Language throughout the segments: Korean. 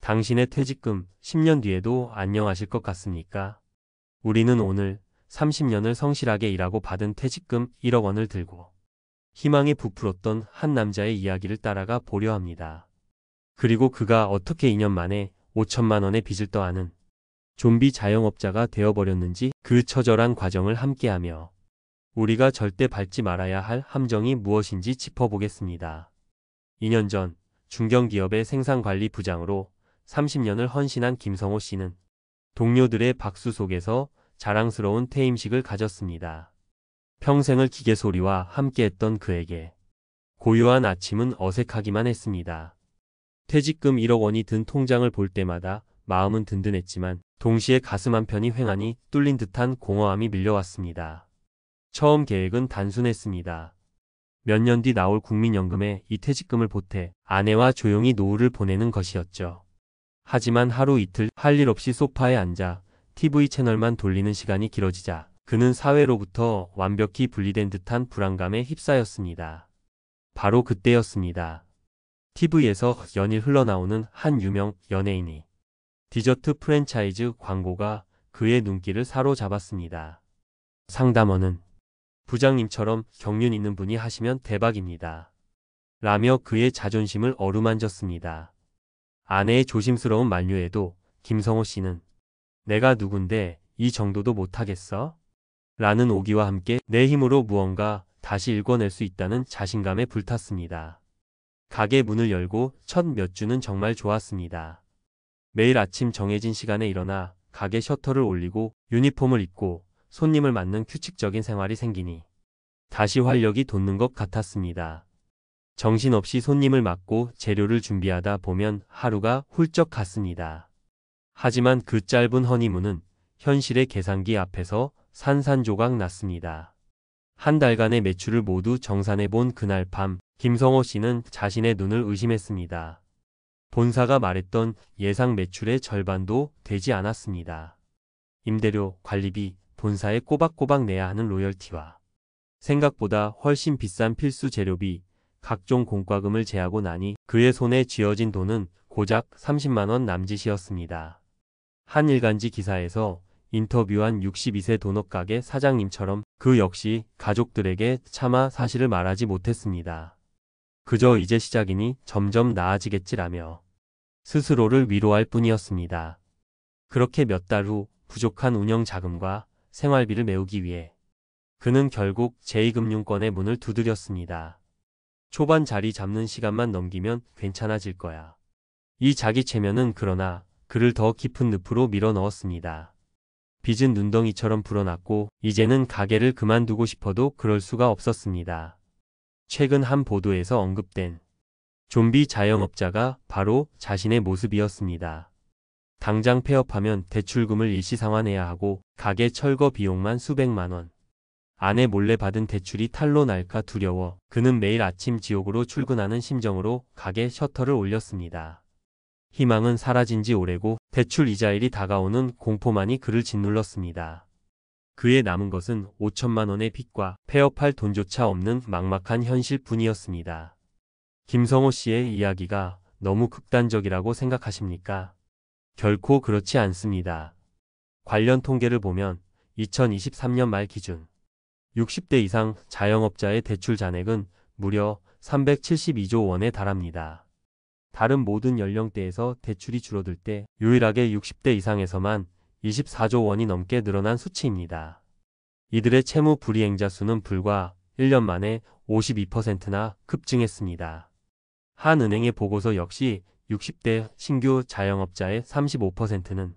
당신의 퇴직금 10년 뒤에도 안녕하실 것 같습니까? 우리는 오늘 30년을 성실하게 일하고 받은 퇴직금 1억 원을 들고 희망에 부풀었던 한 남자의 이야기를 따라가 보려 합니다. 그리고 그가 어떻게 2년 만에 5천만 원의 빚을 떠안은 좀비 자영업자가 되어버렸는지 그 처절한 과정을 함께하며 우리가 절대 밟지 말아야 할 함정이 무엇인지 짚어보겠습니다. 2년 전 중견기업의 생산관리부장으로 30년을 헌신한 김성호 씨는 동료들의 박수 속에서 자랑스러운 퇴임식을 가졌습니다. 평생을 기계 소리와 함께했던 그에게 고요한 아침은 어색하기만 했습니다. 퇴직금 1억 원이 든 통장을 볼 때마다 마음은 든든했지만 동시에 가슴 한편이 휑하니 뚫린 듯한 공허함이 밀려왔습니다. 처음 계획은 단순했습니다. 몇 년 뒤 나올 국민연금에 이 퇴직금을 보태 아내와 조용히 노후를 보내는 것이었죠. 하지만 하루 이틀 할 일 없이 소파에 앉아 TV 채널만 돌리는 시간이 길어지자 그는 사회로부터 완벽히 분리된 듯한 불안감에 휩싸였습니다. 바로 그때였습니다. TV에서 연일 흘러나오는 한 유명 연예인이 디저트 프랜차이즈 광고가 그의 눈길을 사로잡았습니다. 상담원은 부장님처럼 경륜 있는 분이 하시면 대박입니다. 라며 그의 자존심을 어루만졌습니다. 아내의 조심스러운 만류에도 김성호 씨는 내가 누군데 이 정도도 못하겠어? 라는 오기와 함께 내 힘으로 무언가 다시 읽어낼 수 있다는 자신감에 불탔습니다. 가게 문을 열고 첫 몇 주는 정말 좋았습니다. 매일 아침 정해진 시간에 일어나 가게 셔터를 올리고 유니폼을 입고 손님을 맞는 규칙적인 생활이 생기니 다시 활력이 돋는 것 같았습니다. 정신없이 손님을 맞고 재료를 준비하다 보면 하루가 훌쩍 갔습니다. 하지만 그 짧은 허니문은 현실의 계산기 앞에서 산산조각 났습니다. 한 달간의 매출을 모두 정산해 본 그날 밤 김성호 씨는 자신의 눈을 의심했습니다. 본사가 말했던 예상 매출의 절반도 되지 않았습니다. 임대료, 관리비, 본사에 꼬박꼬박 내야 하는 로열티와 생각보다 훨씬 비싼 필수 재료비, 각종 공과금을 제하고 나니 그의 손에 쥐어진 돈은 고작 30만 원 남짓이었습니다. 한 일간지 기사에서 인터뷰한 62세 도넛가게 사장님처럼 그 역시 가족들에게 차마 사실을 말하지 못했습니다. 그저 이제 시작이니 점점 나아지겠지라며 스스로를 위로할 뿐이었습니다. 그렇게 몇 달 후 부족한 운영 자금과 생활비를 메우기 위해 그는 결국 제2금융권의 문을 두드렸습니다. 초반 자리 잡는 시간만 넘기면 괜찮아질 거야. 이 자기 체면은 그러나 그를 더 깊은 늪으로 밀어 넣었습니다. 빚은 눈덩이처럼 불어났고 이제는 가게를 그만두고 싶어도 그럴 수가 없었습니다. 최근 한 보도에서 언급된 좀비 자영업자가 바로 자신의 모습이었습니다. 당장 폐업하면 대출금을 일시상환해야 하고 가게 철거 비용만 수백만 원. 아내 몰래 받은 대출이 탈로 날까 두려워 그는 매일 아침 지옥으로 출근하는 심정으로 가게 셔터를 올렸습니다. 희망은 사라진 지 오래고 대출 이자일이 다가오는 공포만이 그를 짓눌렀습니다. 그의 남은 것은 5천만 원의 빚과 폐업할 돈조차 없는 막막한 현실뿐이었습니다. 김성호 씨의 이야기가 너무 극단적이라고 생각하십니까? 결코 그렇지 않습니다. 관련 통계를 보면 2023년 말 기준 60대 이상 자영업자의 대출 잔액은 무려 372조 원에 달합니다. 다른 모든 연령대에서 대출이 줄어들 때 유일하게 60대 이상에서만 24조 원이 넘게 늘어난 수치입니다. 이들의 채무 불이행자 수는 불과 1년 만에 52%나 급증했습니다. 한 은행의 보고서 역시 60대 신규 자영업자의 35%는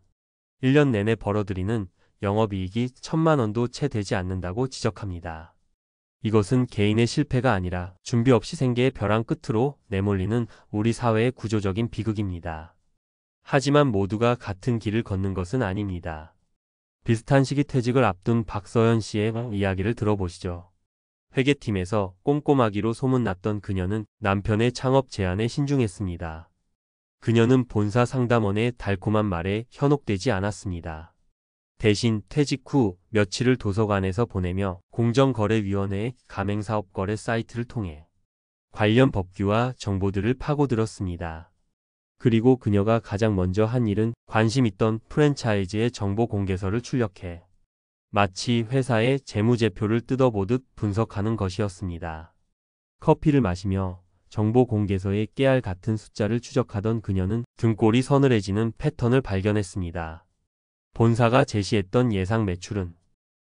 1년 내내 벌어들이는 영업이익이 1,000만 원도 채 되지 않는다고 지적합니다. 이것은 개인의 실패가 아니라 준비 없이 생계의 벼랑 끝으로 내몰리는 우리 사회의 구조적인 비극입니다. 하지만 모두가 같은 길을 걷는 것은 아닙니다. 비슷한 시기 퇴직을 앞둔 박서연 씨의 이야기를 들어보시죠. 회계팀에서 꼼꼼하기로 소문났던 그녀는 남편의 창업 제안에 신중했습니다. 그녀는 본사 상담원의 달콤한 말에 현혹되지 않았습니다. 대신 퇴직 후 며칠을 도서관에서 보내며 공정거래위원회의 가맹사업거래 사이트를 통해 관련 법규와 정보들을 파고들었습니다. 그리고 그녀가 가장 먼저 한 일은 관심 있던 프랜차이즈의 정보 공개서를 출력해 마치 회사의 재무제표를 뜯어보듯 분석하는 것이었습니다. 커피를 마시며 정보 공개서의 깨알 같은 숫자를 추적하던 그녀는 등골이 서늘해지는 패턴을 발견했습니다. 본사가 제시했던 예상 매출은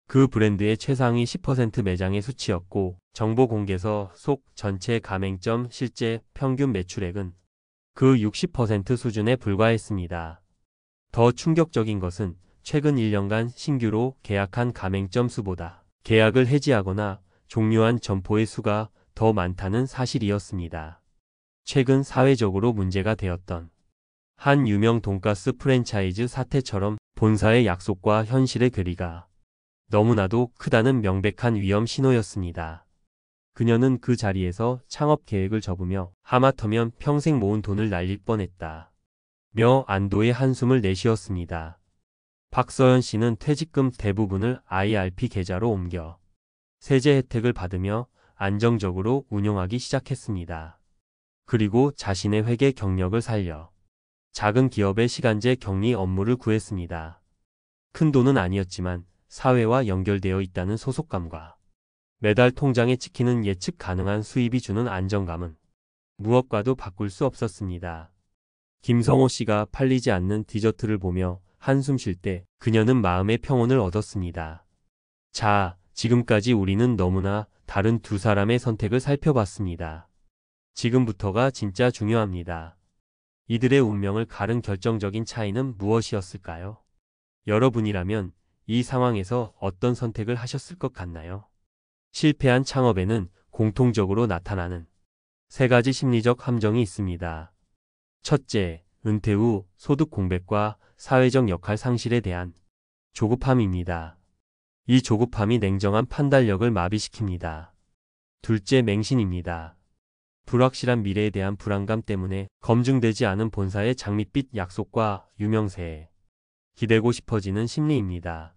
그 브랜드의 최상위 10% 매장의 수치였고, 정보 공개서 속 전체 가맹점 실제 평균 매출액은 그 60% 수준에 불과했습니다. 더 충격적인 것은 최근 1년간 신규로 계약한 가맹점 수보다 계약을 해지하거나 종료한 점포의 수가 더 많다는 사실이었습니다. 최근 사회적으로 문제가 되었던 한 유명 돈가스 프랜차이즈 사태처럼 본사의 약속과 현실의 괴리가 너무나도 크다는 명백한 위험 신호였습니다. 그녀는 그 자리에서 창업 계획을 접으며 하마터면 평생 모은 돈을 날릴 뻔했다 며 안도의 한숨을 내쉬었습니다. 박서연 씨는 퇴직금 대부분을 IRP 계좌로 옮겨 세제 혜택을 받으며 안정적으로 운용하기 시작했습니다. 그리고 자신의 회계 경력을 살려 작은 기업의 시간제 격리 업무를 구했습니다. 큰 돈은 아니었지만 사회와 연결되어 있다는 소속감과 매달 통장에 찍히는 예측 가능한 수입이 주는 안정감은 무엇과도 바꿀 수 없었습니다. 김성호 씨가 팔리지 않는 디저트를 보며 한숨 쉴 때 그녀는 마음의 평온을 얻었습니다. 자, 지금까지 우리는 너무나 다른 두 사람의 선택을 살펴봤습니다. 지금부터가 진짜 중요합니다. 이들의 운명을 가른 결정적인 차이는 무엇이었을까요? 여러분이라면 이 상황에서 어떤 선택을 하셨을 것 같나요? 실패한 창업에는 공통적으로 나타나는 세 가지 심리적 함정이 있습니다. 첫째, 은퇴 후 소득 공백과 사회적 역할 상실에 대한 조급함입니다. 이 조급함이 냉정한 판단력을 마비시킵니다. 둘째, 맹신입니다. 불확실한 미래에 대한 불안감 때문에 검증되지 않은 본사의 장밋빛 약속과 유명세에 기대고 싶어지는 심리입니다.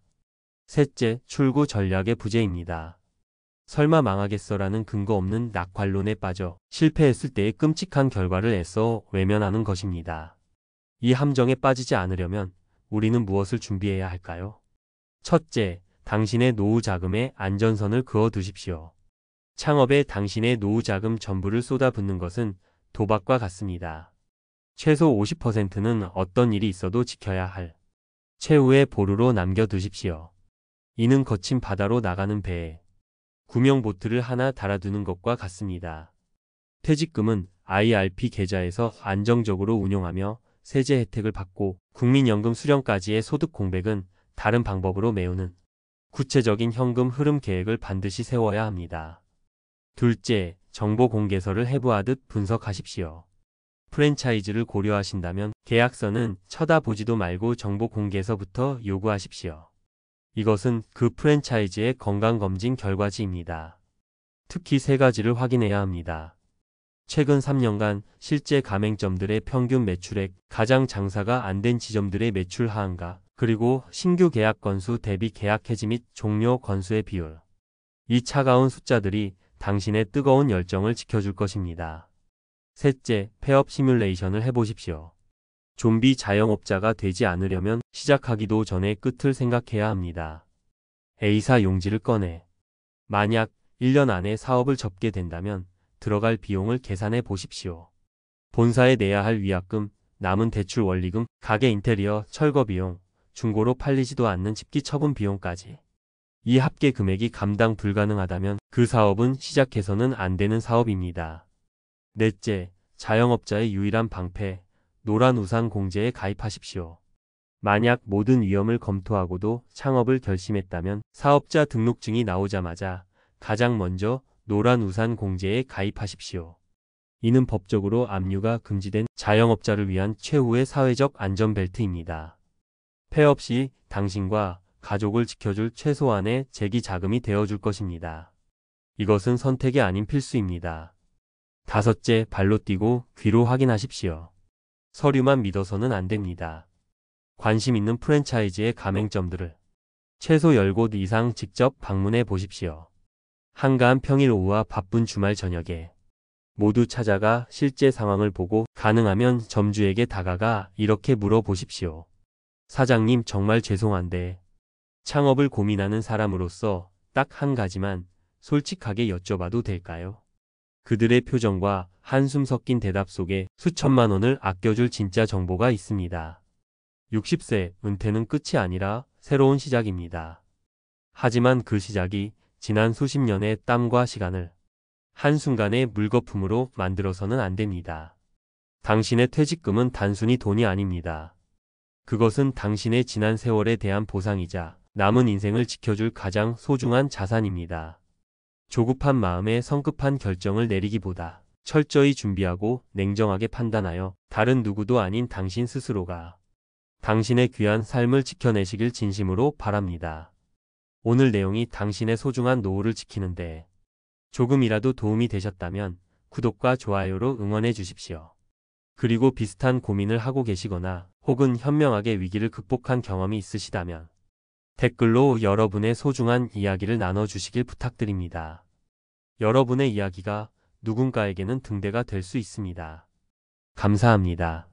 셋째, 출구 전략의 부재입니다. 설마 망하겠어라는 근거 없는 낙관론에 빠져 실패했을 때의 끔찍한 결과를 애써 외면하는 것입니다. 이 함정에 빠지지 않으려면 우리는 무엇을 준비해야 할까요? 첫째, 당신의 노후 자금에 안전선을 그어 두십시오. 창업에 당신의 노후 자금 전부를 쏟아붓는 것은 도박과 같습니다. 최소 50%는 어떤 일이 있어도 지켜야 할 최후의 보루로 남겨두십시오. 이는 거친 바다로 나가는 배에 구명보트를 하나 달아두는 것과 같습니다. 퇴직금은 IRP 계좌에서 안정적으로 운용하며 세제 혜택을 받고 국민연금 수령까지의 소득 공백은 다른 방법으로 메우는 구체적인 현금 흐름 계획을 반드시 세워야 합니다. 둘째, 정보 공개서를 해부하듯 분석하십시오. 프랜차이즈를 고려하신다면 계약서는 쳐다보지도 말고 정보 공개서부터 요구하십시오. 이것은 그 프랜차이즈의 건강검진 결과지입니다. 특히 세 가지를 확인해야 합니다. 최근 3년간 실제 가맹점들의 평균 매출액, 가장 장사가 안 된 지점들의 매출 하한가, 그리고 신규 계약 건수 대비 계약 해지 및 종료 건수의 비율. 이 차가운 숫자들이 당신의 뜨거운 열정을 지켜줄 것입니다. 셋째, 폐업 시뮬레이션을 해보십시오. 좀비 자영업자가 되지 않으려면 시작하기도 전에 끝을 생각해야 합니다. A사 용지를 꺼내 만약 1년 안에 사업을 접게 된다면 들어갈 비용을 계산해 보십시오. 본사에 내야 할 위약금, 남은 대출 원리금, 가게 인테리어, 철거 비용, 중고로 팔리지도 않는 집기 처분 비용까지. 이 합계 금액이 감당 불가능하다면 그 사업은 시작해서는 안 되는 사업입니다. 넷째, 자영업자의 유일한 방패, 노란 우산 공제에 가입하십시오. 만약 모든 위험을 검토하고도 창업을 결심했다면 사업자 등록증이 나오자마자 가장 먼저 노란 우산 공제에 가입하십시오. 이는 법적으로 압류가 금지된 자영업자를 위한 최후의 사회적 안전벨트입니다. 폐업 시 당신과 가족을 지켜줄 최소한의 재기 자금이 되어줄 것입니다. 이것은 선택이 아닌 필수입니다. 다섯째, 발로 뛰고 귀로 확인하십시오. 서류만 믿어서는 안 됩니다. 관심 있는 프랜차이즈의 가맹점들을 최소 10곳 이상 직접 방문해 보십시오. 한가한 평일 오후와 바쁜 주말 저녁에 모두 찾아가 실제 상황을 보고 가능하면 점주에게 다가가 이렇게 물어보십시오. 사장님, 정말 죄송한데 창업을 고민하는 사람으로서 딱 한 가지만 솔직하게 여쭤봐도 될까요? 그들의 표정과 한숨 섞인 대답 속에 수천만 원을 아껴줄 진짜 정보가 있습니다. 60세 은퇴는 끝이 아니라 새로운 시작입니다. 하지만 그 시작이 지난 수십 년의 땀과 시간을 한순간의 물거품으로 만들어서는 안 됩니다. 당신의 퇴직금은 단순히 돈이 아닙니다. 그것은 당신의 지난 세월에 대한 보상이자 남은 인생을 지켜줄 가장 소중한 자산입니다. 조급한 마음에 성급한 결정을 내리기보다 철저히 준비하고 냉정하게 판단하여 다른 누구도 아닌 당신 스스로가 당신의 귀한 삶을 지켜내시길 진심으로 바랍니다. 오늘 내용이 당신의 소중한 노후를 지키는데 조금이라도 도움이 되셨다면 구독과 좋아요로 응원해 주십시오. 그리고 비슷한 고민을 하고 계시거나 혹은 현명하게 위기를 극복한 경험이 있으시다면 댓글로 여러분의 소중한 이야기를 나눠주시길 부탁드립니다. 여러분의 이야기가 누군가에게는 등대가 될 수 있습니다. 감사합니다.